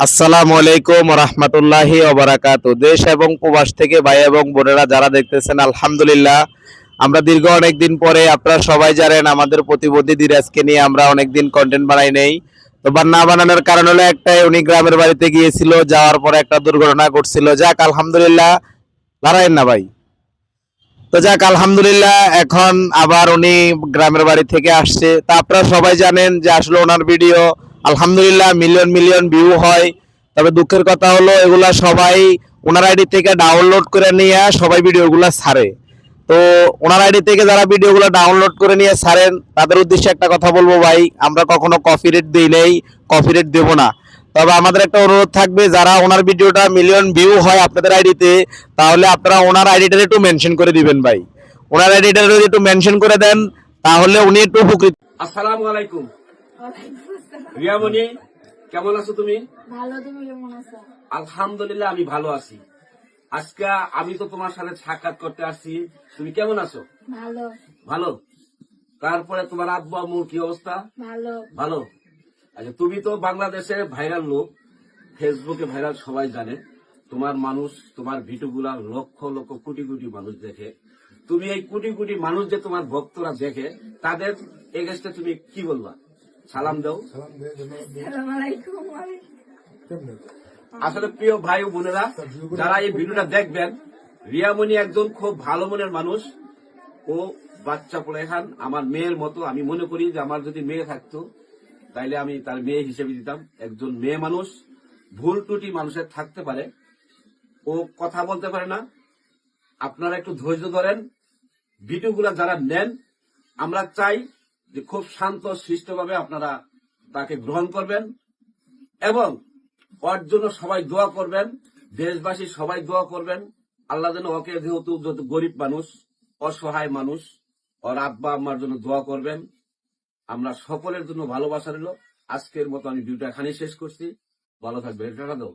আসসালামু আলাইকুম রহমতুল্লাহি ওবারাকাতু। দেশ এবং প্রবাস থেকে ভাই এবং বোনেরা যারা দেখতেছেন, আলহামদুলিল্লাহ আমরা দীর্ঘ অনেকদিন পরে, আপনারা সবাই জানেন আমাদের প্রতিবন্ধী ধীরাজকে নিয়ে আমরা অনেকদিন কন্টেন্ট বানাই নেই। তো না বানানোর কারণ হলো একটাই, উনি গ্রামের বাড়িতে গিয়েছিল, যাওয়ার পরে একটা দুর্ঘটনা ঘটছিল। যাক আলহামদুলিল্লাহ, লড়াই না ভাই। তো যাক আলহামদুলিল্লাহ, এখন আবার উনি গ্রামের বাড়ি থেকে আসছে। তা আপনারা সবাই জানেন যে আসলে ওনার ভিডিও আলহামদুলিল্লাহ মিলিয়ন মিলিয়ন ভিউ হয়। তবে দুঃখের কথা হলো এগুলা সবাই ওনার আইডি থেকে ডাউনলোড করে নিয়ে সবাই ভিডিওগুলো ছাড়ে। তো ওনার আইডি থেকে যারা ভিডিওগুলো ডাউনলোড করে নিয়ে ছাড়েন তাদের উদ্দেশ্যে একটা কথা বলবো ভাই, আমরা কখনো কপিরাইট দিই নেই, কপিরাইট দেব না। তবে আমাদের একটা অনুরোধ থাকবে, যারা ওনার ভিডিওটা মিলিয়ন ভিউ হয় আপনাদের আইডিতে, তাহলে আপনারা ওনার আইডিটা একটু মেনশন করে দিবেন ভাই। ওনার আইডিটা যদি একটু মেনশন করে দেন তাহলে উনি একটু উপকৃত। আসসালামু আলাইকুম। রিয়ামণি, কেমন আছো তুমি? ভালো, তুমি কেমন আছো? আলহামদুলিল্লাহ আমি ভালো আছি। আজকে আমি তো তোমার সাথে সাক্ষাৎ করতে আসছি। তুমি কেমন আছো? ভালো। ভালো। তারপরে তোমার আব্বু আম্মুর কি অবস্থা? ভালো। ভালো। আচ্ছা, তুমি তো বাংলাদেশের ভাইরাল লোক, ফেসবুকে ভাইরাল, সবাই জানে। তোমার মানুষ, তোমার ভিডিওগুলা লক্ষ লক্ষ কোটি কোটি মানুষ দেখে। তুমি এই কোটি কোটি মানুষ যে তোমার ভক্তরা দেখে, তাদের এগেস্টে তুমি কি বলবা? সালাম দাও। আসসালামু আলাইকুম। আসলে প্রিয় ভাই ও বোনেরা, যারা এই ভিডিওটা দেখবেন, রিয়ামণি একজন খুব ভালো মনের মানুষ। ও বাচ্চা পড়াখান আমার মেয়ের মতো। আমি মনে করি যে আমার যদি মেয়ে থাকতো তাইলে আমি তার মেয়ে হিসেবে দিতাম। একজন মেয়ে মানুষ, ভুল ত্রুটি মানুষের থাকতে পারে, ও কথা বলতে পারে না। আপনারা একটু ধৈর্য ধরেন। ভিডিওগুলো যারা নেন, আমরা চাই যে খুব শান্ত শিষ্টভাবে আপনারা তাকে গ্রহণ করবেন এবং ওর জন্য সবাই দোয়া করবেন। দেশবাসী সবাই দোয়া করবেন। আল্লাহ যেন ওকে, যেহেতু যত গরিব মানুষ, অসহায় মানুষ, ওর আব্বা আম্মার জন্য দোয়া করবেন। আমরা সকলের জন্য ভালোবাসা রইল। আজকের মতো আমি ভিডিওটা এখানেই শেষ করছি। ভালো থাকবে। এটা দাও।